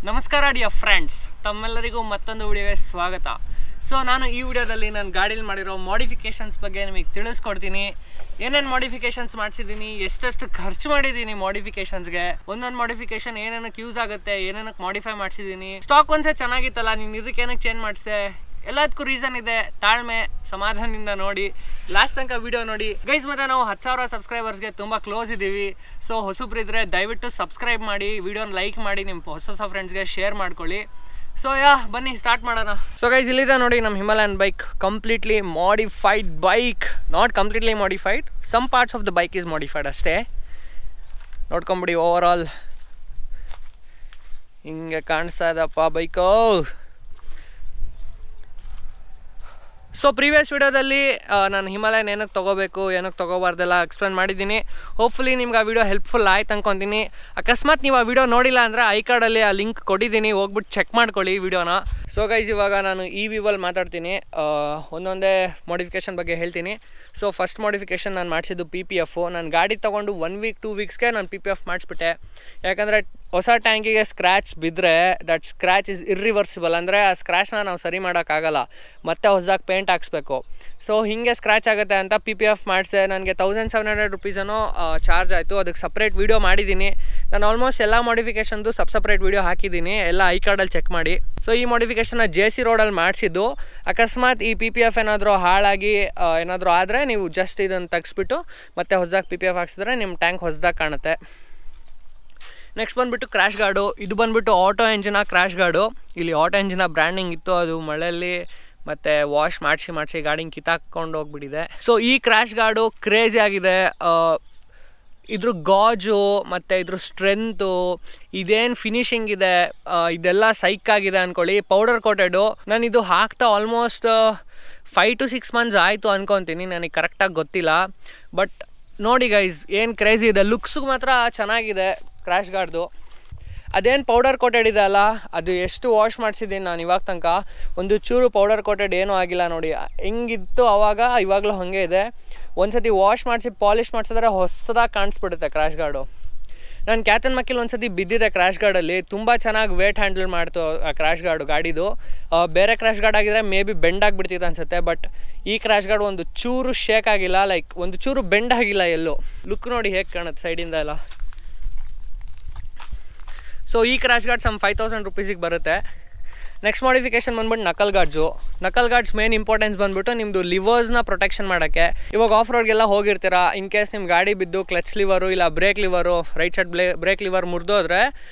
ನಮಸ್ಕಾರ dear friends, ತಮ್ಮೆಲ್ಲರಿಗೂ ಮತ್ತೊಂದು ವಿಡಿಯೋಗೆ ಸ್ವಾಗತ. ಸೊ ನಾನು ಈ ವಿಡಿಯೋದಲ್ಲಿ ನನ್ನ ಗಾಡೀಲಿ ಮಾಡಿರೋ ಮಾಡಿಫಿಕೇಷನ್ಸ್ ಬಗ್ಗೆ ನಿಮಗೆ ತಿಳಿಸ್ಕೊಡ್ತೀನಿ. ಏನೇನು ಮಾಡಿಫಿಕೇಷನ್ಸ್ ಮಾಡಿಸಿದ್ದೀನಿ, ಎಷ್ಟೆಷ್ಟು ಖರ್ಚು ಮಾಡಿದ್ದೀನಿ ಮಾಡಿಫಿಕೇಷನ್ಸ್ಗೆ, ಒಂದೊಂದು ಮಾಡಿಫಿಕೇಷನ್ ಏನೇನಕ್ಕೆ ಯೂಸ್ ಆಗುತ್ತೆ, ಏನೇನಕ್ಕೆ ಮಾಡಿಫೈ ಮಾಡಿಸಿದ್ದೀನಿ. ಸ್ಟಾಕ್ ಒಂದ್ಸೆ ಚೆನ್ನಾಗಿತ್ತಲ್ಲ, ನೀನು ಇದಕ್ಕೆ ಏನಕ್ಕೆ ಚೇಂಜ್ ಮಾಡಿಸಿದೆ, ಎಲ್ಲದಕ್ಕೂ ರೀಸನ್ ಇದೆ. ತಾಳ್ಮೆ ಸಮಾಧಾನದಿಂದ ನೋಡಿ, ಲಾಸ್ಟ್ ತನಕ ವಿಡಿಯೋ ನೋಡಿ ಗೈಸ್. ಮತ್ತೆ ನಾವು 10,000 ಸಬ್ಸ್ಕ್ರೈಬರ್ಸ್ಗೆ ತುಂಬ ಕ್ಲೋಸ್ ಇದ್ದೀವಿ. ಸೊ ಹೊಸಬ್ರಿದ್ರೆ ದಯವಿಟ್ಟು ಸಬ್ಸ್ಕ್ರೈಬ್ ಮಾಡಿ, ವಿಡಿಯೋನ ಲೈಕ್ ಮಾಡಿ, ನಿಮ್ಮ ಹೊಸ ಫ್ರೆಂಡ್ಸ್ಗೆ ಶೇರ್ ಮಾಡ್ಕೊಳ್ಳಿ. ಸೊ ಬನ್ನಿ ಸ್ಟಾರ್ಟ್ ಮಾಡೋಣ. ಸೊ ಗೈಸ್, ಇಲ್ಲಿದೆ ನೋಡಿ ನಮ್ಮ Himalayan bike, completely modified bike. Not completely modified, some parts of the bike is modified ಅಷ್ಟೇ. ನೋಡ್ಕೊಂಬಿಡಿ, ಓವರ್ ಆಲ್ ಹಿಂಗೆ ಕಾಣಿಸ್ತಾ ಇದಪ್ಪ ಬೈಕು. ಸೊ ಪ್ರೀವಿಯಸ್ ವಿಡಿಯೋದಲ್ಲಿ ನಾನು ಹಿಮಾಲಯನ್ ಏನಕ್ಕೆ ತೊಗೋಬೇಕು, ಏನಕ್ಕೆ ತೊಗೋಬಾರ್ದೆಲ್ಲ ಎಕ್ಸ್ಪ್ಲೇನ್ ಮಾಡಿದ್ದೀನಿ. ಹೋಪ್ಫುಲಿ ನಿಮ್ಗೆ ಆ ವಿಡಿಯೋ ಹೆಲ್ಪ್ಫುಲ್ ಆಯ್ತು ಅಂದ್ಕೊತೀನಿ. ಅಕಸ್ಮಾತ್ ನೀವು ಆ ವಿಡಿಯೋ ನೋಡಿಲ್ಲ ಅಂದರೆ ಐ ಕಾರ್ಡಲ್ಲಿ ಆ ಲಿಂಕ್ ಕೊಟ್ಟಿದ್ದೀನಿ, ಹೋಗ್ಬಿಟ್ಟು ಚೆಕ್ ಮಾಡ್ಕೊಳ್ಳಿ ವಿಡಿಯೋನ. ಸೊ ಗೈಸ್, ಇವಾಗ ನಾನು ಈ ವಿವಲ್ಲಿ ಮಾತಾಡ್ತೀನಿ, ಒಂದೊಂದೇ ಮಾಡಿಫಿಕೇಷನ್ ಬಗ್ಗೆ ಹೇಳ್ತೀನಿ. ಸೊ ಫಸ್ಟ್ ಮಾಡಿಫಿಕೇಷನ್ ನಾನು ಮಾಡಿಸಿದ್ದು PPF. ನಾನು ಗಾಡಿ ತೊಗೊಂಡು 1 ವೀಕ್ 2 ವೀಕ್ಸ್ಗೆ ನಾನು PPF ಮಾಡಿಸ್ಬಿಟ್ಟೆ. ಯಾಕಂದರೆ ಹೊಸ ಟ್ಯಾಂಕಿಗೆ ಸ್ಕ್ರ್ಯಾಚ್ ಬಿದ್ದರೆ ದಟ್ ಸ್ಕ್ರ್ಯಾಚ್ ಇಸ್ ಇರ್ರಿವರ್ಸಿಬಲ್. ಅಂದರೆ ಆ ಸ್ಕ್ರ್ಯಾಚ್ನ ನಾವು ಸರಿ ಮಾಡೋಕ್ಕಾಗಲ್ಲ, ಮತ್ತೆ ಹೊಸದಾಗಿ ಪೇಂಟ್ ಹಾಕ್ಸ್ಬೇಕು. ಸೊ ಹೀಗೆ ಸ್ಕ್ರ್ಯಾಚ್ ಆಗುತ್ತೆ ಅಂತ PPF ಮಾಡಿಸಿದೆ. ನನಗೆ 1700 ರುಪೀಸನೋ ಚಾರ್ಜ್ ಆಯಿತು. ಅದಕ್ಕೆ ಸಪ್ರೇಟ್ ವೀಡಿಯೋ ಮಾಡಿದ್ದೀನಿ ನಾನು. ಆಲ್ಮೋಸ್ಟ್ ಎಲ್ಲ ಮಾಡಿಫಿಕೇಷನ್ದು ಸಪ್ರೇಟ್ ವೀಡಿಯೋ ಹಾಕಿದ್ದೀನಿ, ಎಲ್ಲ ಐ ಕಾರ್ಡಲ್ಲಿ ಚೆಕ್ ಮಾಡಿ. ಸೊ ಈ ಮಾಡಿಫಿಕೇಷನ್ನ JC ರೋಡಲ್ಲಿ ಮಾಡಿಸಿದ್ದು. ಅಕಸ್ಮಾತ್ ಈ PPF ಏನಾದರೂ ಹಾಳಾಗಿ ಏನಾದರೂ ಆದರೆ ನೀವು ಜಸ್ಟ್ ಇದನ್ನು ತೆಗೆಸ್ಬಿಟ್ಟು ಮತ್ತೆ ಹೊಸದಾಗಿ PPF ಹಾಕ್ಸಿದ್ರೆ ನಿಮ್ಮ ಟ್ಯಾಂಕ್ ಹೊಸದಾಗಿ ಕಾಣುತ್ತೆ. ನೆಕ್ಸ್ಟ್ ಬಂದುಬಿಟ್ಟು ಕ್ರ್ಯಾಶ್ ಗಾರ್ಡು. ಇದು ಬಂದುಬಿಟ್ಟು ಆಟೋ ಎಂಜಿನ ಕ್ರ್ಯಾಶ್ ಗಾರ್ಡು. ಇಲ್ಲಿ ಆಟೋ ಎಂಜಿನ ಬ್ರ್ಯಾಂಡಿಂಗ್ ಇತ್ತು, ಅದು ಮಳೆಯಲ್ಲಿ ಮತ್ತು ವಾಶ್ ಮಾಡಿಸಿ ಗಾಡಿನ ಕಿತ್ತಾಕೊಂಡು ಹೋಗ್ಬಿಟ್ಟಿದೆ. ಸೊ ಈ ಕ್ರ್ಯಾಶ್ ಗಾರ್ಡು ಕ್ರೇಜಿ ಆಗಿದೆ. ಇದ್ರ ಗಾಜು ಮತ್ತು ಇದ್ರ ಸ್ಟ್ರೆಂತು, ಇದೇನು ಫಿನಿಶಿಂಗ್ ಇದೆ, ಇದೆಲ್ಲ ಸೈಕಾಗಿದೆ ಅಂದ್ಕೊಳ್ಳಿ. ಪೌಡರ್ ಕೋಟೆಡು. ನಾನು ಇದು ಹಾಕ್ತಾ ಆಲ್ಮೋಸ್ಟ್ 5 to 6 months ಆಯಿತು ಅಂದ್ಕೊತೀನಿ, ನನಗೆ ಕರೆಕ್ಟಾಗಿ ಗೊತ್ತಿಲ್ಲ. ಬಟ್ ನೋಡಿ ಗೈಸ್, ಏನು ಕ್ರೇಜಿ ಇದೆ. ಲುಕ್ಸ್ಗೆ ಮಾತ್ರ ಚೆನ್ನಾಗಿದೆ ಕ್ರ್ಯಾಶ್ ಗಾರ್ಡ್ದು. ಅದೇನು ಪೌಡರ್ ಕೋಟೆಡ್ ಇದೆ ಅಲ್ಲ, ಅದು ಎಷ್ಟು ವಾಶ್ ಮಾಡಿಸಿದ್ದೀನಿ ನಾನು ಇವಾಗ ತನಕ, ಒಂದು ಚೂರು ಪೌಡರ್ ಕೋಟೆಡ್ ಏನೂ ಆಗಿಲ್ಲ. ನೋಡಿ ಹೆಂಗಿತ್ತು ಆವಾಗ, ಇವಾಗಲೂ ಹಾಗೆ ಇದೆ. ಒಂದು ಸತಿ ವಾಶ್ ಮಾಡಿಸಿ ಪಾಲಿಷ್ ಮಾಡಿಸಿದ್ರೆ ಹೊಸದಾಗಿ ಕಾಣಿಸ್ಬಿಡುತ್ತೆ ಕ್ರ್ಯಾಶ್ ಗಾರ್ಡು. ನಾನು ಕ್ಯಾತನ್ ಮಕ್ಕಳು ಒಂದು ಸತಿ ಬಿದ್ದಿದೆ ಕ್ರ್ಯಾಶ್ ಗಾರ್ಡಲ್ಲಿ. ತುಂಬ ಚೆನ್ನಾಗಿ ವೇಟ್ ಹ್ಯಾಂಡಲ್ ಮಾಡ್ತು ಆ ಕ್ರ್ಯಾಶ್ ಗಾರ್ಡು ಗಾಡಿದು. ಬೇರೆ ಕ್ರ್ಯಾಶ್ ಗಾರ್ಡ್ ಆಗಿದ್ರೆ ಮೇ ಬಿ ಬೆಂಡ್ ಆಗಿಬಿಡ್ತಿತ್ತು ಅನಿಸುತ್ತೆ. ಬಟ್ ಈ ಕ್ರ್ಯಾಶ್ ಗಾರ್ಡ್ ಒಂದು ಚೂರು ಶೇಕ್ ಆಗಿಲ್ಲ, ಲೈಕ್ ಒಂದು ಚೂರು ಬೆಂಡ್ ಆಗಿಲ್ಲ ಎಲ್ಲೂ. ಲುಕ್ ನೋಡಿ ಹೇಗೆ ಕಾಣುತ್ತೆ ಸೈಡಿಂದ ಎಲ್ಲ. ಸೊ ಈ ಕ್ರ್ಯಾಶ್ ಗಾರ್ಡ್ ಸಮ್ 5000 ರುಪೀಸಿಗೆ ಬರುತ್ತೆ. ನೆಕ್ಸ್ಟ್ ಮಾಡಿಫಿಕೇಷನ್ ಬಂದ್ಬಿಟ್ಟು ನಕಲ್ ಗಾರ್ಡ್ಸು. ನಕಲ್ ಗಾರ್ಡ್ಸ್ ಮೇನ್ ಇಂಪಾರ್ಟೆನ್ಸ್ ಬಂದುಬಿಟ್ಟು ನಿಮ್ಮದು ಲಿವರ್ಸ್ನ ಪ್ರೊಟೆಕ್ಷನ್ ಮಾಡೋಕ್ಕೆ. ಇವಾಗ ಆಫ್ ರೋಡ್ಗೆಲ್ಲ ಹೋಗಿರ್ತೀರಾ, ಇನ್ ಕೇಸ್ ನಿಮ್ಮ ಗಾಡಿ ಬಿದ್ದು ಕ್ಲಚ್ ಲಿವರು ಇಲ್ಲ brake lever, right side brake lever ಮುರಿದೋದ್ರೆ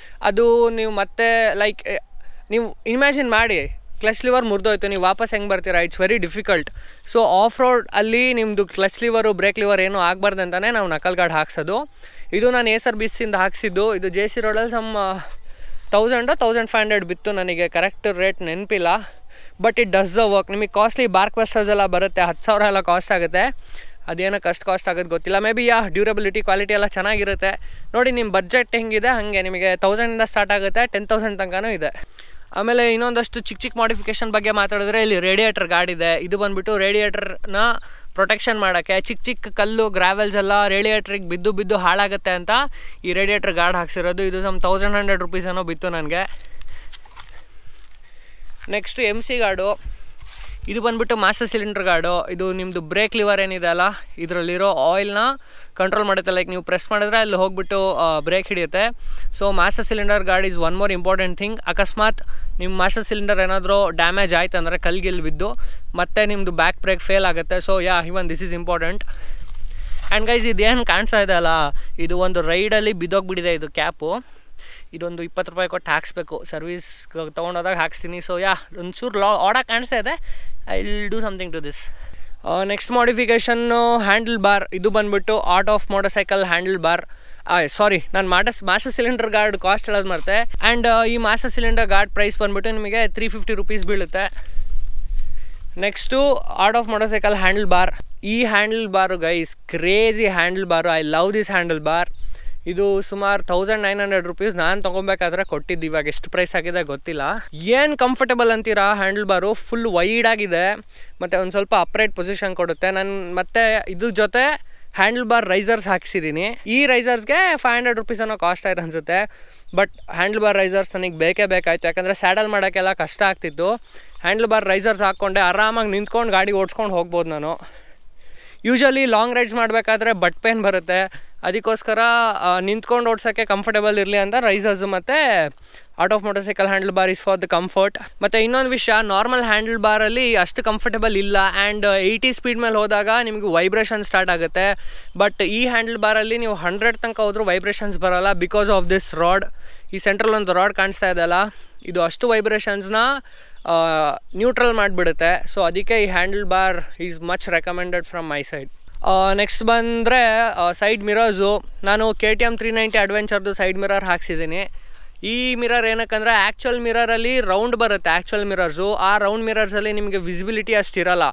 ಅದು ನೀವು ಮತ್ತೆ ಲೈಕ್ ನೀವು ಇಮ್ಯಾಜಿನ್ ಮಾಡಿ, ಕ್ಲಚ್ ಲಿವರ್ ಮುರಿದೋಯ್ತು, ನೀವು ವಾಪಸ್ ಹೆಂಗೆ ಬರ್ತೀರಾ? It's very difficult. So of road ಅಲ್ಲಿ ನಿಮ್ಮದು ಕ್ಲಚ್ ಲಿವರು ಬ್ರೇಕ್ ಲಿವರ್ ಏನೂ ಆಗಬಾರ್ದು ಅಂತಲೇ ನಾವು ನಕಲ್ ಗಾರ್ಡ್ ಹಾಕ್ಸೋದು. ಇದು ನಾನು ASRBCಯಿಂದ ಹಾಕ್ಸಿದ್ದು. ಇದು JC ರೋಡಲ್ಲಿ ಸಮ್ 1000-1500 ಬಿತ್ತು, ನನಗೆ ಕರೆಕ್ಟ್ ರೇಟ್ ನೆನಪಿಲ್ಲ. But it does the work. ನಿಮಗೆ ಕಾಸ್ಟ್ಲಿ ಬಾರ್ಕ್ ಬಸ್ಟರ್ಸ್ ಎಲ್ಲ ಬರುತ್ತೆ, 10,000 ಎಲ್ಲ ಕಾಸ್ಟ್ ಆಗುತ್ತೆ. ಅದೇನಕ್ಕೆ ಅಷ್ಟು ಕಾಸ್ಟ್ ಆಗೋದು ಗೊತ್ತಿಲ್ಲ. ಮೇ ಬಿ ಡ್ಯೂರಬಿಲಿಟಿ ಕ್ವಾಲಿಟಿ ಎಲ್ಲ ಚೆನ್ನಾಗಿರುತ್ತೆ. ನೋಡಿ ನಿಮ್ಮ ಬಡ್ಜೆಟ್ ಹೆಂಗಿದೆ ಹಾಗೆ ನಿಮಗೆ 1000ಇಂದ ಸ್ಟಾರ್ಟ್ ಆಗುತ್ತೆ, 10,000 ತನಕನೂ ಇದೆ. ಆಮೇಲೆ ಇನ್ನೊಂದಷ್ಟು ಚಿಕ್ಕ ಮಾಡಿಫಿಕೇಷನ್ ಬಗ್ಗೆ ಮಾತಾಡಿದ್ರೆ, ಇಲ್ಲಿ ರೇಡಿಯೇಟರ್ ಗಾರ್ಡ್ ಇದೆ. ಇದು ಬಂದುಬಿಟ್ಟು ರೇಡಿಯೇಟರ್ನ ಪ್ರೊಟೆಕ್ಷನ್ ಮಾಡೋಕ್ಕೆ. ಚಿಕ್ಕ ಕಲ್ಲು ಗ್ರಾವೆಲ್ಸ್ ಎಲ್ಲ ರೇಡಿಯೇಟ್ರಿಗೆ ಬಿದ್ದು ಹಾಳಾಗುತ್ತೆ ಅಂತ ಈ ರೇಡಿಯೇಟರ್ ಗಾರ್ಡ್ ಹಾಕ್ಸಿರೋದು. ಇದು ಸಮ್ 1100 ರುಪೀಸ್ ಏನೋ ಬಿತ್ತು ನನಗೆ. Next MC guard. ಇದು ಬಂದುಬಿಟ್ಟು ಮಾಸ್ಟರ್ ಸಿಲಿಂಡರ್ ಗಾರ್ಡು. ಇದು ನಿಮ್ಮದು ಬ್ರೇಕ್ ಲಿವರ್ ಏನಿದೆ ಅಲ್ಲ, ಇದರಲ್ಲಿರೋ ಆಯಿಲ್ನ ಕಂಟ್ರೋಲ್ ಮಾಡುತ್ತೆ. ಲೈಕ್ ನೀವು ಪ್ರೆಸ್ ಮಾಡಿದ್ರೆ ಅಲ್ಲಿ ಹೋಗ್ಬಿಟ್ಟು ಬ್ರೇಕ್ ಹಿಡಿಯುತ್ತೆ. So master cylinder guard is one more important thing. ಅಕಸ್ಮಾತ್ ನಿಮ್ಮ ಮಾಸ್ಟರ್ ಸಿಲಿಂಡರ್ ಏನಾದರೂ ಡ್ಯಾಮೇಜ್ ಆಯ್ತು ಅಂದರೆ ಕಲ್ಗಿಲ್ ಬಿದ್ದು ಮತ್ತೆ ನಿಮ್ಮದು ಬ್ಯಾಕ್ ಬ್ರೇಕ್ ಫೇಲ್ ಆಗುತ್ತೆ. So even this is important. And guys, ಇದೇನು ಕಾಣಿಸ್ತಾ ಇದೆ ಅಲ್ಲ, ಇದು ಒಂದು ರೈಡಲ್ಲಿ ಬಿದ್ದೋಗ್ಬಿಟ್ಟಿದೆ ಇದು ಕ್ಯಾಪು. ಇದೊಂದು 20 ರೂಪಾಯಿ ಕೊಟ್ಟು ಹಾಕ್ಸ್ಬೇಕು, ಸರ್ವಿಸ್ ತೊಗೊಂಡೋದಾಗ ಹಾಕ್ಸ್ತೀನಿ. ಸೊ ಒಂಚೂರು ಆಡಾಗಿ ಕಾಣಿಸ್ತಾ ಇದೆ. I will do something to this. Next ಮಾಡಿಫಿಕೇಷನ್ನು ಹ್ಯಾಂಡಲ್ ಬಾರ್. ಇದು ಬಂದುಬಿಟ್ಟು art of motorcycle handle bar. Sorry, ನಾನು ಮಾಸ್ಟರ್ ಸಿಲಿಂಡರ್ ಗಾರ್ಡ್ ಕಾಸ್ಟ್ ಹೇಳೋದು ಮರ್ತೆ. ಆ್ಯಂಡ್ ಈ ಮಾಸ್ಟರ್ ಸಿಲಿಂಡರ್ ಗಾರ್ಡ್ ಪ್ರೈಸ್ ಬಂದುಬಿಟ್ಟು ನಿಮಗೆ 350 ರುಪೀಸ್ ಬೀಳುತ್ತೆ. Next art of motorcycle handle bar. ಈ handle bar guys crazy handle bar. I love this handle bar. ಇದು ಸುಮಾರು 1900 ರುಪೀಸ್ ನಾನು ತೊಗೊಬೇಕಾದ್ರೆ ಕೊಟ್ಟಿದ್ದು. ಇವಾಗ ಎಷ್ಟು ಪ್ರೈಸ್ ಆಗಿದೆ ಗೊತ್ತಿಲ್ಲ. ಏನು ಕಂಫರ್ಟೇಬಲ್ ಅಂತೀರಾ ಹ್ಯಾಂಡಲ್ ಬಾರು. ಫುಲ್ ವೈಡ್ ಆಗಿದೆ ಮತ್ತು ಒಂದು ಸ್ವಲ್ಪ ಅಪ್ರೈಟ್ ಪೊಸಿಷನ್ ಕೊಡುತ್ತೆ. ನಾನು ಮತ್ತೆ ಇದ್ರ ಜೊತೆ ಹ್ಯಾಂಡಲ್ ಬಾರ್ ರೈಸರ್ಸ್ ಹಾಕ್ಸಿದ್ದೀನಿ. ಈ ರೈಸರ್ಸ್ಗೆ 500 ರುಪೀಸ್ ಅನ್ನೋ ಕಾಸ್ಟ್ ಆಯ್ತು ಅನಿಸುತ್ತೆ. ಬಟ್ ಹ್ಯಾಂಡಲ್ ಬಾರ್ ರೈಸರ್ಸ್ ನನಗೆ ಬೇಕೇ ಬೇಕಾಯಿತು, ಯಾಕಂದರೆ ಸ್ಯಾಡಲ್ ಮಾಡೋಕ್ಕೆಲ್ಲ ಕಷ್ಟ ಆಗ್ತಿತ್ತು. ಹ್ಯಾಂಡಲ್ ಬಾರ್ ರೈಸರ್ಸ್ ಹಾಕ್ಕೊಂಡೆ ಆರಾಮಾಗಿ ನಿಂತ್ಕೊಂಡು ಗಾಡಿ ಓಡಿಸ್ಕೊಂಡು ಹೋಗ್ಬೋದು ನಾನು. ಯೂಶ್ವಲಿ ಲಾಂಗ್ ರೈಡ್ಸ್ ಮಾಡಬೇಕಾದ್ರೆ ಬಟ್ ಪೇನ್ ಬರುತ್ತೆ, ಅದಕ್ಕೋಸ್ಕರ ನಿಂತ್ಕೊಂಡು ಓಡ್ಸೋಕ್ಕೆ ಕಂಫರ್ಟೇಬಲ್ ಇರಲಿ ಅಂತ ರೈಸರ್ಸ್ ಮತ್ತು out of motorcycle handle bar is for the comfort. ಮತ್ತು ಇನ್ನೊಂದು ವಿಷಯ, ನಾರ್ಮಲ್ ಹ್ಯಾಂಡಲ್ ಬಾರಲ್ಲಿ ಅಷ್ಟು ಕಂಫರ್ಟೇಬಲ್ ಇಲ್ಲ. ಆ್ಯಂಡ್ 80 ಸ್ಪೀಡ್ ಮೇಲೆ ಹೋದಾಗ ನಿಮಗೆ ವೈಬ್ರೇಷನ್ ಸ್ಟಾರ್ಟ್ ಆಗುತ್ತೆ. ಬಟ್ ಈ ಹ್ಯಾಂಡಲ್ ಬಾರಲ್ಲಿ ನೀವು 100 ತನಕ ಹೋದ್ರೂ ವೈಬ್ರೇಷನ್ಸ್ ಬರೋಲ್ಲ, ಬಿಕಾಸ್ ಆಫ್ ದಿಸ್ ರಾಡ್. ಈ ಸೆಂಟ್ರಲ್ ಒಂದು ರಾಡ್ ಕಾಣಿಸ್ತಾ ಇದೆಯಲ್ಲ, ಇದು ಅಷ್ಟು ವೈಬ್ರೇಷನ್ಸ್ನ ನ್ಯೂಟ್ರಲ್ ಮಾಡಿಬಿಡುತ್ತೆ. ಸೊ ಅದಕ್ಕೆ ಈ handle bar is much recommended from my side. Next ಬಂದರೆ ಸೈಡ್ ಮಿರರ್ಸು. ನಾನು KTM 390 ಅಡ್ವೆಂಚರ್ದು ಸೈಡ್ ಮಿರರ್ ಹಾಕ್ಸಿದ್ದೀನಿ. ಈ ಮಿರರ್ ಏನಕ್ಕಂದರೆ ಆ್ಯಕ್ಚುಯಲ್ ಮಿರರಲ್ಲಿ ರೌಂಡ್ ಬರುತ್ತೆ, ಆ್ಯಕ್ಚುಯಲ್ ಮಿರರ್ಸು. ಆ ರೌಂಡ್ ಮಿರರ್ಸಲ್ಲಿ ನಿಮಗೆ ವಿಸಿಬಿಲಿಟಿ ಅಷ್ಟಿರಲ್ಲ.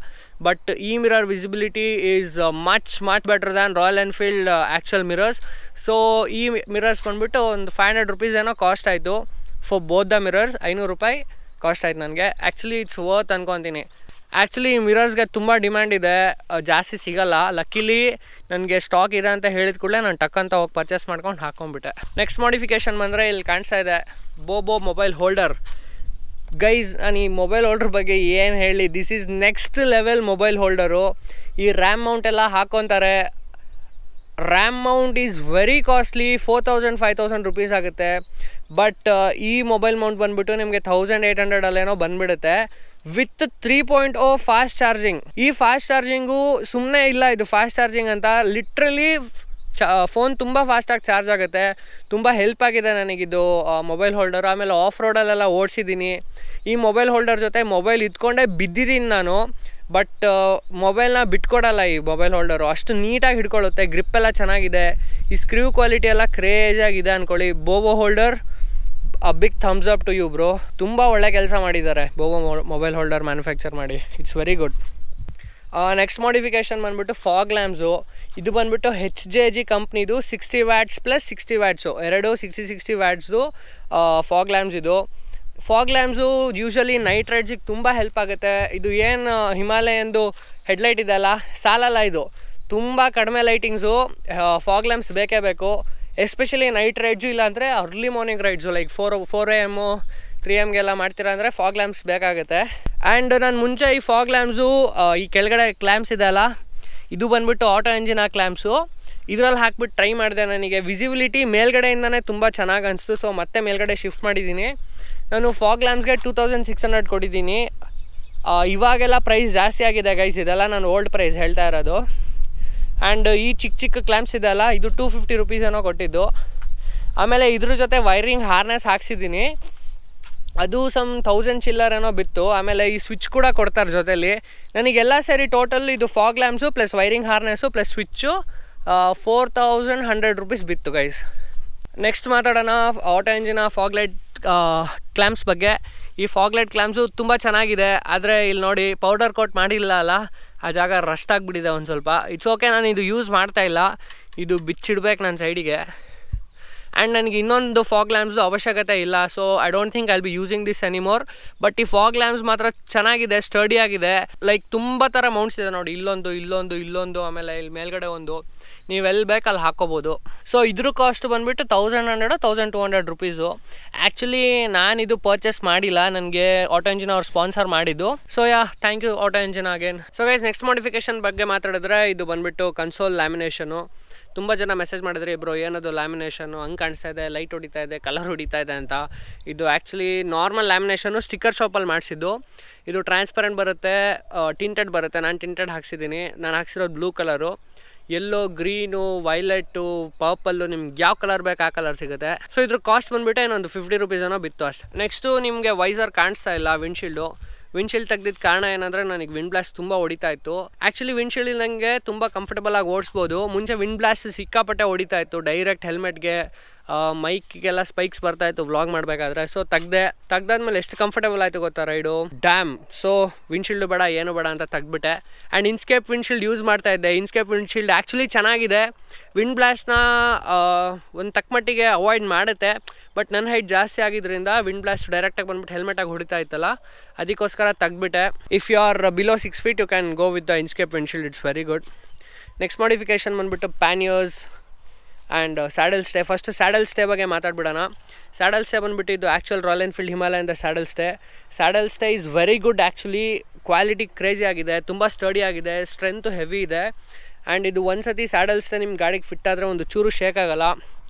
ಬಟ್ ಈ mirror visibility is much better than royal Enfield actual mirrors. So ಈ mirrors ಬಂದುಬಿಟ್ಟು ಒಂದು 500 ರುಪೀಸ್ ಏನೋ ಕಾಸ್ಟ್ ಆಯಿತು ಫಾರ್ ಬೋತ್ ದ ಮಿರರ್ಸ್. 500 ರೂಪಾಯಿ ಕಾಸ್ಟ್ ಆಯ್ತು ನನಗೆ. ಆ್ಯಕ್ಚುಲಿ ಇಟ್ಸ್ ವರ್ತ್ ಅನ್ಕೊತೀನಿ. ಆ್ಯಕ್ಚುಲಿ ಈ ಮಿರರ್ಸ್ಗೆ ತುಂಬ ಡಿಮ್ಯಾಂಡ್ ಇದೆ, ಜಾಸ್ತಿ ಸಿಗೋಲ್ಲ. ಲಕ್ಕಿಲಿ ನನಗೆ ಸ್ಟಾಕ್ ಇದೆ ಅಂತ ಹೇಳಿದ ಕೂಡಲೇ ನಾನು ಟಕ್ ಅಂತ ಹೋಗಿ ಪರ್ಚೇಸ್ ಮಾಡ್ಕೊಂಡು ಹಾಕ್ಕೊಂಡ್ಬಿಟ್ಟೆ. ನೆಕ್ಸ್ಟ್ ಮಾಡಿಫಿಕೇಷನ್ ಬಂದರೆ ಇಲ್ಲಿ ಕಾಣಿಸ್ತಾ ಇದೆ ಬೋಬೋ ಮೊಬೈಲ್ ಹೋಲ್ಡರ್. ಗೈಸ್, ನಾನು ಈ ಮೊಬೈಲ್ ಹೋಲ್ಡರ್ ಬಗ್ಗೆ ಏನು ಹೇಳಿ, this is next level mobile holder. ಈ ರ್ಯಾಮ್ ಮೌಂಟ್ ಎಲ್ಲ ಹಾಕ್ಕೊತಾರೆ. RAM mount is very costly, 4000-5000 rupees ಆಗುತ್ತೆ. ಬಟ್ ಈ ಮೊಬೈಲ್ ಮೌಂಟ್ ಬಂದುಬಿಟ್ಟು ನಿಮಗೆ 1800 ಅಲ್ಲೇನೋ ಬಂದುಬಿಡುತ್ತೆ ವಿತ್ 3.0 ಫಾಸ್ಟ್ ಚಾರ್ಜಿಂಗ್. ಈ ಫಾಸ್ಟ್ ಚಾರ್ಜಿಂಗು ಸುಮ್ಮನೆ ಇಲ್ಲ, ಇದು ಫಾಸ್ಟ್ ಚಾರ್ಜಿಂಗ್ ಅಂತ ಲಿಟ್ರಲಿ ಫೋನ್ ತುಂಬ ಫಾಸ್ಟಾಗಿ ಚಾರ್ಜ್ ಆಗುತ್ತೆ. ತುಂಬ ಹೆಲ್ಪ್ ಆಗಿದೆ ನನಗಿದು ಮೊಬೈಲ್ ಹೋಲ್ಡರ್. ಆಮೇಲೆ ಆಫ್ ರೋಡಲ್ಲೆಲ್ಲ ಓಡಿಸಿದ್ದೀನಿ. ಈ ಮೊಬೈಲ್ ಹೋಲ್ಡರ್ ಜೊತೆ ಮೊಬೈಲ್ ಇದ್ಕೊಂಡೇ ಬಿದ್ದಿದ್ದೀನಿ ನಾನು. ಬಟ್ ಮೊಬೈಲ್ನ ಬಿಟ್ಕೊಡಲ್ಲ ಈ ಮೊಬೈಲ್ ಹೋಲ್ಡರು, ಅಷ್ಟು ನೀಟಾಗಿ ಹಿಡ್ಕೊಳ್ಳುತ್ತೆ. ಗ್ರಿಪ್ಪೆಲ್ಲ ಚೆನ್ನಾಗಿದೆ. ಈ ಸ್ಕ್ರೀವ್ ಕ್ವಾಲಿಟಿ ಎಲ್ಲ ಕ್ರೇಜಿಯಾಗಿದೆ ಅಂದ್ಕೊಳ್ಳಿ. Bobo holder big thumbs up to you bro. ತುಂಬ ಒಳ್ಳೆ ಕೆಲಸ ಮಾಡಿದ್ದಾರೆ ಬೋಬೋ ಮೊಬೈಲ್ ಹೋಲ್ಡರ್ ಮ್ಯಾನುಫ್ಯಾಕ್ಚರ್ ಮಾಡಿ. It's very good. Next modification ಬಂದುಬಿಟ್ಟು ಫಾಗ್ ಲ್ಯಾಂಪ್ಸು. ಇದು ಬಂದುಬಿಟ್ಟು HJG ಕಂಪ್ನಿದು 60 ವ್ಯಾಟ್ಸ್ ಪ್ಲಸ್ 60 ವ್ಯಾಟ್ಸು, ಎರಡು 60 ವ್ಯಾಟ್ಸ್ದು ಫಾಗ್ ಲ್ಯಾಂಪ್ಸ್. ಇದು ಫಾಗ್ ಲ್ಯಾಂಪ್ಸು ಯೂಶ್ವಲಿ ನೈಟ್ ರೈಡ್ಸಿಗೆ ತುಂಬ ಹೆಲ್ಪ್ ಆಗುತ್ತೆ. ಇದು ಏನು ಹಿಮಾಲಯನ್ದು ಹೆಡ್ಲೈಟ್ ಇದೆಯಲ್ಲ, ಸಾಲಲ್ಲ. ಇದು ತುಂಬ ಕಡಿಮೆ ಲೈಟಿಂಗ್ಸು, ಫಾಗ್ ಲ್ಯಾಂಪ್ಸ್ ಬೇಕೇ ಬೇಕು. ಎಸ್ಪೆಷಲಿ ನೈಟ್ ರೈಡ್ಸು, ಇಲ್ಲಾಂದರೆ early morning rides like 4 AM 3 AM ಮಾಡ್ತೀರಾ ಅಂದರೆ ಫಾಗ್ ಲ್ಯಾಂಪ್ಸ್ ಬೇಕಾಗುತ್ತೆ. ಆ್ಯಂಡ್ ನಾನು ಮುಂಚೆ ಈ ಫಾಗ್ ಲ್ಯಾಂಪ್ಸು ಈ ಕೆಳಗಡೆ ಕ್ಲ್ಯಾಂಪ್ಸ್ ಇದೆಯಲ್ಲ, ಇದು ಬಂದುಬಿಟ್ಟು ಆಟೋ ಎಂಜಿನ್ ಆ ಕ್ಲ್ಯಾಂಪ್ಸು, ಇದರಲ್ಲಿ ಹಾಕ್ಬಿಟ್ಟು ಟ್ರೈ ಮಾಡಿದೆ. ನನಗೆ ವಿಸಿಬಿಲಿಟಿ ಮೇಲ್ಗಡೆಯಿಂದನೇ ತುಂಬ ಚೆನ್ನಾಗಿ ಅನಿಸ್ತು. ಸೊ ಮತ್ತೆ ಮೇಲ್ಗಡೆ ಶಿಫ್ಟ್ ಮಾಡಿದ್ದೀನಿ. ನಾನು ಫಾಗ್ ಲ್ಯಾಂಪ್ಸ್ಗೆ 2600 ಕೊಟ್ಟಿದ್ದೀನಿ. ಇವಾಗೆಲ್ಲ ಪ್ರೈಸ್ ಜಾಸ್ತಿ ಆಗಿದೆ ಗೈಸ್, ಇದೆಲ್ಲ ನಾನು ಓಲ್ಡ್ ಪ್ರೈಸ್ ಹೇಳ್ತಾ ಇರೋದು. ಆ್ಯಂಡ್ ಈ ಚಿಕ್ಕ ಕ್ಲ್ಯಾಂಪ್ಸ್ ಇದೆಯಲ್ಲ, ಇದು 250 ರುಪೀಸ್ ಏನೋ ಕೊಟ್ಟಿದ್ದು. ಆಮೇಲೆ ಇದ್ರ ಜೊತೆ ವೈರಿಂಗ್ ಹಾರ್ನೆಸ್ ಹಾಕ್ಸಿದ್ದೀನಿ, ಅದು ಸಮ್ 1000 ಚಿಲ್ಲರ್ ಏನೋ ಬಿತ್ತು. ಆಮೇಲೆ ಈ ಸ್ವಿಚ್ ಕೂಡ ಕೊಡ್ತಾರೆ ಜೊತೆಲಿ. ನನಗೆಲ್ಲ ಸೇರಿ ಟೋಟಲ್ ಇದು fog lamps plus wiring harness plus switch 4100 rupees ಬಿತ್ತು ಗೈಸ್. ನೆಕ್ಸ್ಟ್ ಮಾತಾಡೋಣ Auto Engina fog light clamps ಬಗ್ಗೆ. ಈ ಫಾಗ್ ಲೈಟ್ ಕ್ಲ್ಯಾಂಪ್ಸು ತುಂಬ ಚೆನ್ನಾಗಿದೆ. ಆದರೆ ಇಲ್ಲಿ ನೋಡಿ ಪೌಡರ್ ಕೋಟ್ ಮಾಡಿಲ್ಲ ಅಲ್ಲ, ಆ ಜಾಗ ರಸ್ಟ್ ಆಗಿಬಿಟ್ಟಿದೆ ಒಂದು ಸ್ವಲ್ಪ. ಇಟ್ಸ್ ಓಕೆ, ನಾನು ಇದು ಯೂಸ್ ಮಾಡ್ತಾಯಿಲ್ಲ, ಇದು ಬಿಚ್ಚಿಡ್ಬೇಕು ನನ್ನ ಸೈಡಿಗೆ. ಆ್ಯಂಡ್ ನನಗೆ ಇನ್ನೊಂದು ಫಾಗ್ ಲ್ಯಾಂಪ್ಸು ಅವಶ್ಯಕತೆ ಇಲ್ಲ. So I don't think I will be using this anymore. But ಈ ಫಾಗ್ ಲ್ಯಾಂಪ್ಸ್ ಮಾತ್ರ ಚೆನ್ನಾಗಿದೆ, ಸ್ಟಡಿ ಆಗಿದೆ. ಲೈಕ್ ತುಂಬ ಥರ ಮೌಂಟ್ಸ್ ಇದೆ ನೋಡಿ, ಇಲ್ಲೊಂದು ಆಮೇಲೆ ಇಲ್ಲಿ ಮೇಲ್ಗಡೆ ಒಂದು, ನೀವೆಲ್ಲಿ ಬೇಕು ಅಲ್ಲಿ ಹಾಕ್ಕೋಬೋದು. ಸೊ ಇದ್ರ ಕಾಸ್ಟ್ ಬಂದುಬಿಟ್ಟು 1100-1200 ರುಪೀಸು. ಆ್ಯಕ್ಚುಲಿ ನಾನಿದು ಪರ್ಚೇಸ್ ಮಾಡಿಲ್ಲ, ನನಗೆ ಆಟೋ ಎಂಜಿನ್ ಅವ್ರು ಸ್ಪಾನ್ಸರ್ ಮಾಡಿದ್ದು. So thank you auto engine again. So guys, next modification ಬಗ್ಗೆ ಮಾತಾಡಿದ್ರೆ ಇದು ಬಂದುಬಿಟ್ಟು ಕನ್ಸೋಲ್ ಲ್ಯಾಮಿನೇಷನು. ತುಂಬ ಜನ ಮೆಸೇಜ್ ಮಾಡಿದ್ರಿ, ಬ್ರೋ ಏನದು ಲ್ಯಾಮಿನೇಷನು ಹಂಗೆ ಕಾಣಿಸ್ತಾ ಇದೆ, ಲೈಟ್ ಹೊಡಿತಾ ಇದೆ, ಕಲರ್ ಹೊಡಿತಾ ಇದೆ ಅಂತ. ಇದು ಆ್ಯಕ್ಚುಲಿ ನಾರ್ಮಲ್ ಲ್ಯಾಮಿನೇಷನು, ಸ್ಟಿಕ್ಕರ್ ಶಾಪಲ್ಲಿ ಮಾಡಿಸಿದ್ದು. ಇದು ಟ್ರಾನ್ಸ್ಪರೆಂಟ್ ಬರುತ್ತೆ, ಟಿಂಟೆಡ್ ಬರುತ್ತೆ. ನಾನು ಟಿಂಟೆಡ್ ಹಾಕ್ಸಿದ್ದೀನಿ. ನಾನು ಹಾಕ್ಸಿರೋದು blue colour. Yellow, green, violet, purple, ನಿಮ್ಗೆ ಯಾವ ಕಲರ್ ಬೇಕು ಆ ಕಲರ್ ಸಿಗುತ್ತೆ. ಸೊ ಇದ್ರ ಕಾಸ್ಟ್ ಬಂದುಬಿಟ್ಟು ಇನ್ನೊಂದು 50 ರುಪೀಸ್ ಏನೋ ಬಿತ್ತು ಅಷ್ಟೇ. ನೆಕ್ಸ್ಟು ನಿಮಗೆ ವೈಸರ್ ಕಾಣಿಸ್ತಾ ಇಲ್ಲ, ವಿಂಡ್ಶೀಲ್ಡ್ ತೆಗ್ದಿದ್ದ ಕಾರಣ ಏನಂದರೆ ನನಗೆ ವಿಂಡ್ ಬ್ಲಾಸ್ಟ್ ತುಂಬ ಹೊಡಿತಾ ಇತ್ತು. ಆ್ಯಕ್ಚುಲಿ ವಿಂಡ್ಶೀಲ್ಡ್ ನನಗೆ ತುಂಬ ಕಂಫರ್ಟಬಲ್ ಆಗಿ ಓಡಿಸ್ಬೋದು. ಮುಂಚೆ ವಿಂಡ್ ಬ್ಲಾಸ್ಟ್ ಸಿಕ್ಕಾಪಟ್ಟೆ ಹೊಡಿತಾ ಇತ್ತು, ಡೈರೆಕ್ಟ್ ಹೆಲ್ಮೆಟ್ಗೆ ಮೈಕ್ಗೆಲ್ಲ ಸ್ಪೈಕ್ಸ್ ಬರ್ತಾಯಿತ್ತು ವ್ಲಾಗ್ ಮಾಡಬೇಕಾದ್ರೆ. ಸೊ ತೆಗ್ದಾದ್ಮೇಲೆ ಎಷ್ಟು ಕಂಫರ್ಟಬಲ್ ಆಯಿತು ಗೊತ್ತಾ ರೈಡು, ಡ್ಯಾಮ್. ಸೊ ವಿಂಡ್ಶೀಲ್ಡು ಬೇಡ ಏನು ಬೇಡ ಅಂತ ತೆಗ್ದುಬಿಟ್ಟೆ. ಆ್ಯಂಡ್ ಇನ್ಸ್ಕೇಪ್ ವಿಂಡ್ಶೀಲ್ಡ್ ಯೂಸ್ ಮಾಡ್ತಾಯಿದ್ದೆ. ಇನ್ಸ್ಕೇಪ್ ವಿಂಡ್ಶೀಲ್ಡ್ ಆ್ಯಕ್ಚುಲಿ ಚೆನ್ನಾಗಿದೆ, ವಿಂಡ್ ಬ್ಲಾಸ್ಟ್ನ ಒಂದು ತಕ್ಕಮಟ್ಟಿಗೆ ಅವಾಯ್ಡ್ ಮಾಡುತ್ತೆ. ಬಟ್ ನನ್ನ ಹೈಟ್ ಜಾಸ್ತಿ ಆಗಿದ್ದರಿಂದ ವಿಂಡ್ ಬ್ಲಾಸ್ಟ್ ಡೈರೆಕ್ಟಾಗಿ ಬಂದ್ಬಿಟ್ಟು ಹೆಲ್ಮೆಟಾಗಿ ಹೊಡಿತಾ ಇತ್ತಲ್ಲ, ಅದಕ್ಕೋಸ್ಕರ ತೆಗ್ದುಬಿಟ್ಟೆ. If you are below 6 feet you can go with the Inscape windshield, it's very good. Next modification ಬಂದುಬಿಟ್ಟು panniers and saddle stay. First saddle stay ಬಗ್ಗೆ ಮಾತಾಡ್ಬಿಡೋಣ. ಸ್ಯಾಡಲ್ ಸ್ಟೇ ಬಂದುಬಿಟ್ಟು ಇದು ಆ್ಯಕ್ಚುಯಲ್ ರಾಯಲ್ ಎನ್ಫೀಲ್ಡ್ ಹಿಮಾಲಯನ್ದ saddle stay. Saddle stay is very good actually. Quality crazy ಆಗಿದೆ, ತುಂಬ study ಆಗಿದೆ, strength heavy ಇದೆ. ಆ್ಯಂಡ್ ಇದು ಒಂದು ಸತಿ ಸ್ಯಾಡಲ್ ಸ್ಟೇ ನಿಮ್ಮ ಗಾಡಿಗೆ ಫಿಟ್ ಆದರೆ ಒಂದು ಚೂರು ಶೇಕ್ ಆಗೋಲ್ಲ.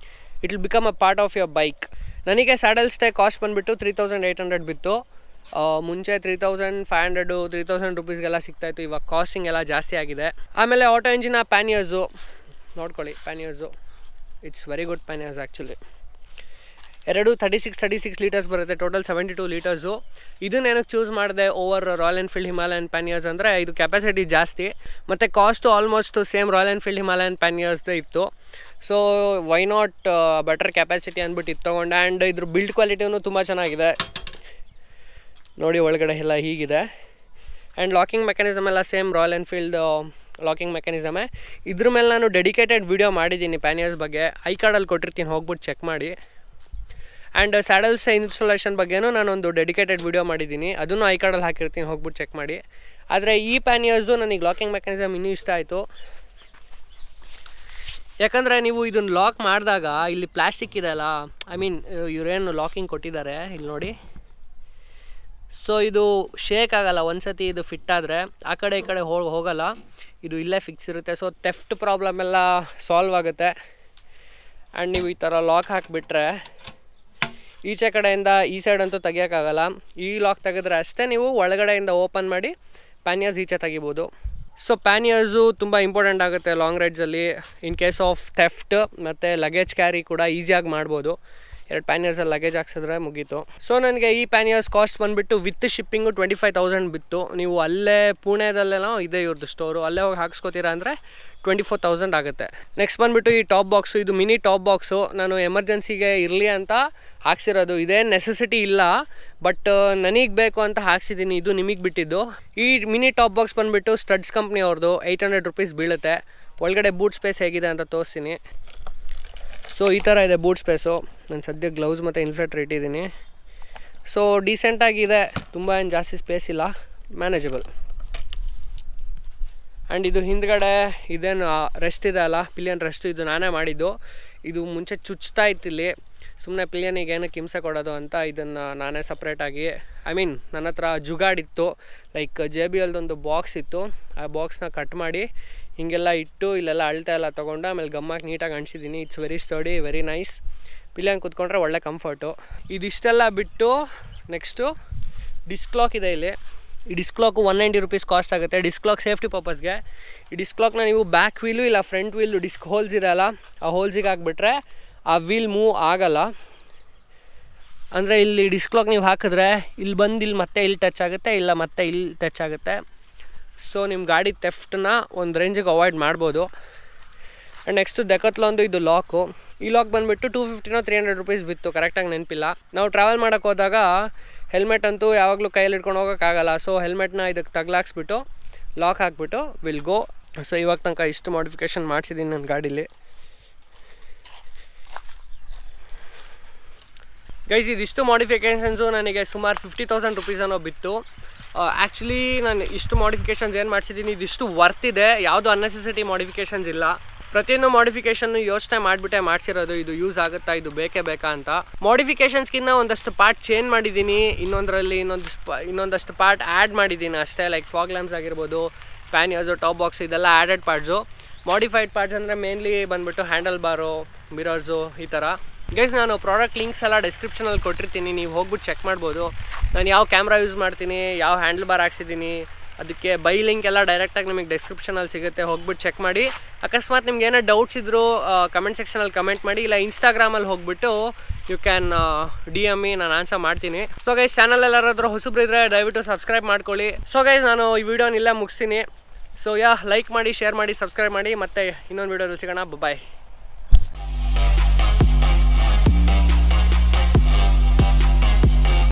It will become a part of your bike. ನನಗೆ ಸ್ಯಾಡಲ್ ಸ್ಟೇ ಕಾಸ್ಟ್ ಬಂದುಬಿಟ್ಟು 3800 ಬಿತ್ತು. ಮುಂಚೆ 3500 3000 ರುಪೀಸ್ಗೆಲ್ಲ ಸಿಗ್ತಾಯಿತ್ತು. ಇವಾಗ ಕಾಸ್ಟಿಂಗ್ ಎಲ್ಲ ಜಾಸ್ತಿ ಆಗಿದೆ. ಆಮೇಲೆ ಆಟೋ ಇಂಜಿನ ಪ್ಯಾನಿಯರ್ಸು ನೋಡ್ಕೊಳ್ಳಿ. Panniers it's very good panniers actually. ಎರಡು 36 ಲೀಟರ್ಸ್ ಬರುತ್ತೆ, ಟೋಟಲ್ 72 ಲೀಟರ್ಸು. ಇದನ್ನೇನಕ್ಕೆ ಚೂಸ್ ಮಾಡಿದೆ over Royal Enfield Himalayan panniers ಅಂದರೆ ಇದು ಕೆಪಾಸಿಟಿ ಜಾಸ್ತಿ ಮತ್ತು cost almost same Royal Enfield Himalayan ಪ್ಯಾನಿಯರ್ಸ್ದೇ ಇತ್ತು. So why not better capacity ಅಂದ್ಬಿಟ್ಟು ಇದು ತೊಗೊಂಡೆ. ಆ್ಯಂಡ್ ಇದ್ರ ಬಿಲ್ಡ್ ಕ್ವಾಲಿಟಿನೂ ತುಂಬ ಚೆನ್ನಾಗಿದೆ ನೋಡಿ. ಒಳಗಡೆ ಎಲ್ಲ ಹೀಗಿದೆ. ಆ್ಯಂಡ್ ಲಾಕಿಂಗ್ ಮೆಕ್ಯಾನಿಸಮ್ ಎಲ್ಲ ಸೇಮ್ ರಾಯಲ್ ಎನ್ಫೀಲ್ಡ್ ಲಾಕಿಂಗ್ ಮೆಕ್ಯಾನಿಸಮೇ. ಇದ್ರ ಮೇಲೆ ನಾನು ಡೆಡಿಕೇಟೆಡ್ ವೀಡಿಯೋ ಮಾಡಿದ್ದೀನಿ ಪ್ಯಾನಿಯರ್ಸ್ ಬಗ್ಗೆ, ಐ ಕಾರ್ಡಲ್ಲಿ ಕೊಟ್ಟಿರ್ತೀನಿ, ಹೋಗ್ಬಿಟ್ಟು ಚೆಕ್ ಮಾಡಿ. ಆ್ಯಂಡ್ ಸ್ಯಾಡಲ್ಸ್ ಇನ್ಸ್ಟಾಲೇಷನ್ ಬಗ್ಗೆನೂ ನಾನೊಂದು ಡೆಡಿಕೇಟೆಡ್ ವೀಡಿಯೋ ಮಾಡಿದ್ದೀನಿ, ಅದನ್ನು ಐ ಕಾರ್ಡಲ್ಲಿ ಹಾಕಿರ್ತೀನಿ, ಹೋಗ್ಬಿಟ್ಟು ಚೆಕ್ ಮಾಡಿ. ಆದರೆ ಈ ಪ್ಯಾನಿಯರ್ಸು ನನಗೆ ಲಾಕಿಂಗ್ ಮೆಕ್ಯಾನಿಸಮ್ ಇನ್ನೂ ಇಷ್ಟ ಆಯಿತು. ಯಾಕಂದರೆ ನೀವು ಇದನ್ನು ಲಾಕ್ ಮಾಡಿದಾಗ ಇಲ್ಲಿ ಪ್ಲಾಸ್ಟಿಕ್ ಇದೆಯಲ್ಲ, ಐ ಮೀನ್ ಇವರೇನು ಲಾಕಿಂಗ್ ಕೊಟ್ಟಿದ್ದಾರೆ ಇಲ್ಲಿ ನೋಡಿ. ಸೊ ಇದು ಶೇಕ್ ಆಗೋಲ್ಲ. ಒಂದು ಸತಿ ಇದು ಫಿಟ್ ಆದರೆ ಆ ಕಡೆ ಈ ಕಡೆ ಹೋಗಲ್ಲ, ಇದು ಇಲ್ಲೇ ಫಿಕ್ಸ್ ಇರುತ್ತೆ. ಸೊ ಥೆಫ್ಟ್ ಪ್ರಾಬ್ಲಮ್ ಎಲ್ಲ ಸಾಲ್ವ್ ಆಗುತ್ತೆ. ಆ್ಯಂಡ್ ನೀವು ಈ ಥರ ಲಾಕ್ ಹಾಕಿಬಿಟ್ರೆ ಈಚೆ ಕಡೆಯಿಂದ ಈ ಸೈಡ್ ಅಂತೂ ತೆಗಿಯೋಕ್ಕಾಗಲ್ಲ. ಈ ಲಾಕ್ ತೆಗೆದ್ರೆ ಅಷ್ಟೇ ನೀವು ಒಳಗಡೆಯಿಂದ ಓಪನ್ ಮಾಡಿ ಪ್ಯಾನಿಯರ್ಸ್ ಈಚೆ ತೆಗಿಬೋದು. ಸೊ ಪ್ಯಾನಿಯರ್ಸು ತುಂಬ ಇಂಪಾರ್ಟೆಂಟ್ ಆಗುತ್ತೆ ಲಾಂಗ್ ರೈಡ್ಸಲ್ಲಿ. ಇನ್ ಕೇಸ್ ಆಫ್ ಥೆಫ್ಟ್ ಮತ್ತು ಲಗೇಜ್ ಕ್ಯಾರಿ ಕೂಡ ಈಸಿಯಾಗಿ ಮಾಡ್ಬೋದು. 2 ಪ್ಯಾನಿಯರ್ಸಲ್ಲಿ ಲಗೇಜ್ ಹಾಕ್ಸಿದ್ರೆ ಮುಗೀತು. ಸೊ ನನಗೆ ಈ ಪ್ಯಾನಿಯರ್ಸ್ ಕಾಸ್ಟ್ ಬಂದುಬಿಟ್ಟು ವಿತ್ ಶಿಪ್ಪಿಂಗು 25000 ಬಿತ್ತು. ನೀವು ಅಲ್ಲೇ ಪುಣೆದಲ್ಲೆಲ್ಲ ಇದೆ ಇವ್ರದ್ದು ಸ್ಟೋರು, ಅಲ್ಲೇ ಹೋಗಿ ಹಾಕ್ಸ್ಕೊತೀರಾ ಅಂದರೆ 24000 ಆಗುತ್ತೆ. ನೆಕ್ಸ್ಟ್ ಬಂದುಬಿಟ್ಟು ಈ ಟಾಪ್ ಬಾಕ್ಸು. ಇದು ಮಿನಿ ಟಾಪ್ ಬಾಕ್ಸು. ನಾನು ಎಮರ್ಜೆನ್ಸಿಗೆ ಇರಲಿ ಅಂತ ಹಾಕ್ಸಿರೋದು. ಇದೇನು ನೆಸೆಸಿಟಿ ಇಲ್ಲ, ಬಟ್ ನನಗೆ ಬೇಕು ಅಂತ ಹಾಕ್ಸಿದ್ದೀನಿ. ಇದು ನಿಮಗೆ ಬಿಟ್ಟಿದ್ದು. ಈ ಮಿನಿ ಟಾಪ್ ಬಾಕ್ಸ್ ಬಂದುಬಿಟ್ಟು ಸ್ಟಡ್ಸ್ ಕಂಪ್ನಿ ಅವ್ರದ್ದು 800 ರುಪೀಸ್ ಬೀಳುತ್ತೆ. ಒಳಗಡೆ ಬೂಟ್ ಸ್ಪೇಸ್ ಹೇಗಿದೆ ಅಂತ ತೋರಿಸ್ತೀನಿ. ಸೊ ಈ ಥರ ಇದೆ ಬೂಟ್ ಸ್ಪೇಸು. ನಾನು ಸದ್ಯ ಗ್ಲೌಸ್ ಮತ್ತು ಇನ್ಫ್ಲೇಟರ್ ಇಟ್ಟಿದ್ದೀನಿ. ಸೊ ಡೀಸೆಂಟಾಗಿದೆ, ತುಂಬ ಏನು ಜಾಸ್ತಿ ಸ್ಪೇಸ್ ಇಲ್ಲ, ಮ್ಯಾನೇಜಬಲ್. ಆ್ಯಂಡ್ ಇದು ಹಿಂದ್ಗಡೆ ಇದೇನು ರೆಸ್ಟ್ ಇದೆ ಅಲ್ಲ, ಪಿಲಿಯನ್ ರೆಸ್ಟು, ಇದು ನಾನೇ ಮಾಡಿದ್ದು. ಇದು ಮುಂಚೆ ಚುಚ್ತಾ ಇತ್ತು ಇಲ್ಲಿ, ಸುಮ್ಮನೆ ಪಿಲಿಯನಿಗೆ ಏನಕ್ಕೆ ಹಿಂಸೆ ಕೊಡೋದು ಅಂತ ಇದನ್ನು ನಾನೇ ಸಪ್ರೇಟಾಗಿ, ಐ ಮೀನ್ ನನ್ನ ಹತ್ರ ಜುಗಾಡಿತ್ತು, ಲೈಕ್ JBLದೊಂದು ಬಾಕ್ಸ್ ಇತ್ತು. ಆ ಬಾಕ್ಸ್ನ ಕಟ್ ಮಾಡಿ ಹೀಗೆಲ್ಲ ಇಟ್ಟು ಇಲ್ಲೆಲ್ಲ ಅಳ್ತಾ ಎಲ್ಲ ತೊಗೊಂಡು ಆಮೇಲೆ ಗಮ್ಮಾಗಿ ನೀಟಾಗಿ ಅಂಟಿಸಿದ್ದೀನಿ. It's very sturdy, very nice. Pillion ಕೂತ್ಕೊಂಡ್ರೆ ಒಳ್ಳೆ ಕಂಫರ್ಟು. ಇದಿಷ್ಟೆಲ್ಲ ಬಿಟ್ಟು ನೆಕ್ಸ್ಟು ಡಿಸ್ಕ್ ಲಾಕ್ ಇದೆ ಇಲ್ಲಿ. ಈ ಡಿಸ್ಕ್ ಲಾಕು 190 ರುಪೀಸ್ ಕಾಸ್ಟ್ ಆಗುತ್ತೆ. ಡಿಸ್ಕ್ ಲಾಕ್ ಸೇಫ್ಟಿ ಪರ್ಪಸ್ಗೆ. ಈ ಡಿಸ್ಕ್ ಲಾಕ್ನ ನೀವು ಬ್ಯಾಕ್ ವೀಲು ಇಲ್ಲ ಫ್ರಂಟ್ ವೀಲು ಡಿಸ್ಕ್ ಹೋಲ್ಸ್ ಇರಲ್ಲ, ಆ ಹೋಲ್ಸಿಗೆ ಹಾಕ್ಬಿಟ್ರೆ ಆ ವೀಲ್ ಮೂವ್ ಆಗಲ್ಲ. ಅಂದರೆ ಇಲ್ಲಿ ಡಿಸ್ಕ್ ಲಾಕ್ ನೀವು ಹಾಕಿದ್ರೆ ಇಲ್ಲಿ ಬಂದು ಇಲ್ಲಿ ಮತ್ತೆ ಇಲ್ಲಿ ಟಚ್ ಆಗುತ್ತೆ, ಇಲ್ಲ ಮತ್ತೆ ಇಲ್ಲಿ ಟಚ್ ಆಗುತ್ತೆ. ಸೊ ನಿಮ್ಮ ಗಾಡಿ ಥೆಫ್ಟನ್ನ ಒಂದು ರೇಂಜಿಗೆ ಅವಾಯ್ಡ್ ಮಾಡ್ಬೋದು. ಆ್ಯಂಡ್ ನೆಕ್ಸ್ಟು ಡೆಕತ್ಲಾನ್ದು ಇದು ಲಾಕು. ಈ ಲಾಕ್ ಬಂದುಬಿಟ್ಟು 250 300 ರುಪೀಸ್ ಬಿತ್ತು, ಕರೆಕ್ಟಾಗಿ ನೆನಪಿಲ್ಲ. ನಾವು ಟ್ರಾವೆಲ್ ಮಾಡೋಕ್ಕೆ ಹೋದಾಗ ಹೆಲ್ಮೆಟ್ ಅಂತೂ ಯಾವಾಗಲೂ ಕೈಯಲ್ಲಿ ಇಟ್ಕೊಂಡು ಹೋಗೋಕ್ಕಾಗಲ್ಲ. ಸೊ ಹೆಲ್ಮೆಟ್ನ ಇದಕ್ಕೆ ತಗ್ಲಾಕ್ಸ್ಬಿಟ್ಟು ಲಾಕ್ ಹಾಕ್ಬಿಟ್ಟು ವಿಲ್ ಗೋ. ಸೊ ಇವಾಗ ತನಕ ಇಷ್ಟು ಮಾಡಿಫಿಕೇಷನ್ ಮಾಡಿಸಿದ್ದೀನಿ ನನ್ನ ಗಾಡೀಲಿ. ಗೈಸ್ ಇದಿಷ್ಟು ಮಾಡಿಫಿಕೇಷನ್ಸು ನನಗೆ ಸುಮಾರು 50,000 ರುಪೀಸ್ ಅನ್ನೋ ಬಿತ್ತು. ಆ್ಯಕ್ಚುಲಿ ನಾನು ಇಷ್ಟು ಮಾಡಿಫಿಕೇಷನ್ಸ್ ಏನು ಮಾಡಿಸಿದ್ದೀನಿ ಇದಿಷ್ಟು ವರ್ತ್ ಇದೆ. ಯಾವುದೂ ಅನ್ನೆಸೆಸಿಟಿ ಮಾಡಿಫಿಕೇಷನ್ಸ್ ಇಲ್ಲ. ಪ್ರತಿಯೊಂದು ಮಾಡಿಫಿಕೇಷನ್ನು ಯೋಚನೆ ಮಾಡಿಬಿಟ್ಟೆ ಮಾಡಿಸಿರೋದು. ಇದು ಯೂಸ್ ಆಗುತ್ತಾ, ಇದು ಬೇಕೇ ಬೇಕಾ ಅಂತ. ಮಾಡಿಫಿಕೇಷನ್ಸ್ಗಿನ್ನ ಒಂದಷ್ಟು ಪಾರ್ಟ್ ಚೇಂಜ್ ಮಾಡಿದ್ದೀನಿ, ಇನ್ನೊಂದರಲ್ಲಿ ಇನ್ನೊಂದಷ್ಟು ಪಾರ್ಟ್ ಆ್ಯಡ್ ಮಾಡಿದ್ದೀನಿ ಅಷ್ಟೇ. ಲೈಕ್ ಫಾಗ್ ಲ್ಯಾಂಪ್ಸ್ ಆಗಿರ್ಬೋದು, ಪ್ಯಾನಿಯರ್ಸು, ಟಾಪ್ ಬಾಕ್ಸ್, ಇದೆಲ್ಲ ಆ್ಯಡೆಡ್ ಪಾರ್ಟ್ಸು. ಮಾಡಿಫೈಡ್ ಪಾರ್ಟ್ಸ್ ಅಂದರೆ ಮೇನ್ಲಿ ಬಂದುಬಿಟ್ಟು ಹ್ಯಾಂಡಲ್ ಬಾರು, ಮಿರರ್ಸು, ಈ ಥರ. ಗೈಸ್ ನಾನು ಪ್ರಾಡಕ್ಟ್ ಲಿಂಕ್ಸ್ ಎಲ್ಲ ಡಿಸ್ಕ್ರಿಪ್ಷನಲ್ಲಿ ಕೊಟ್ಟಿರ್ತೀನಿ, ನೀವು ಹೋಗ್ಬಿಟ್ಟು ಚೆಕ್ ಮಾಡ್ಬೋದು. ನಾನು ಯಾವ ಕ್ಯಾಮ್ರಾ ಯೂಸ್ ಮಾಡ್ತೀನಿ, ಯಾವ ಹ್ಯಾಂಡಲ್ ಬಾರ್ ಹಾಕ್ಸಿದ್ದೀನಿ, ಅದಕ್ಕೆ ಬೈ ಲಿಂಕ್ ಎಲ್ಲ ಡೈರೆಕ್ಟಾಗಿ ನಿಮಗೆ ಡಿಸ್ಕ್ರಿಪ್ಷನಲ್ಲಿ ಸಿಗುತ್ತೆ, ಹೋಗ್ಬಿಟ್ಟು ಚೆಕ್ ಮಾಡಿ. ಅಕಸ್ಮಾತ್ ನಿಮ್ಗೆ ಏನೋ ಡೌಟ್ಸ್ ಇದ್ದರೂ ಕಮೆಂಟ್ ಸೆಕ್ಷನಲ್ಲಿ ಕಮೆಂಟ್ ಮಾಡಿ, ಇಲ್ಲ ಇನ್ಸ್ಟಾಗ್ರಾಮಲ್ಲಿ ಹೋಗ್ಬಿಟ್ಟು ಯು ಕ್ಯಾನ್ DM me, ನಾನು ಆನ್ಸರ್ ಮಾಡ್ತೀನಿ. ಸೊ ಗೈಸ್ ಚಾನಲ್ ಎಲ್ಲಾರಾದರೂ ಹೊಸಬ್ರಿದ್ರೆ ದಯವಿಟ್ಟು ಸಬ್ಸ್ಕ್ರೈಬ್ ಮಾಡ್ಕೊಳ್ಳಿ. ಸೊ ಗೈಸ್ ನಾನು ಈ ವಿಡಿಯೋನಿಲ್ಲ ಮುಗಿಸ್ತೀನಿ. ಸೊ ಲೈಕ್ ಮಾಡಿ, ಶೇರ್ ಮಾಡಿ, ಸಬ್ಸ್ಕ್ರೈಬ್ ಮಾಡಿ. ಮತ್ತೆ ಇನ್ನೊಂದು ವಿಡಿಯೋದಲ್ಲಿ ಸಿಗೋಣ. ಬಾಯ್.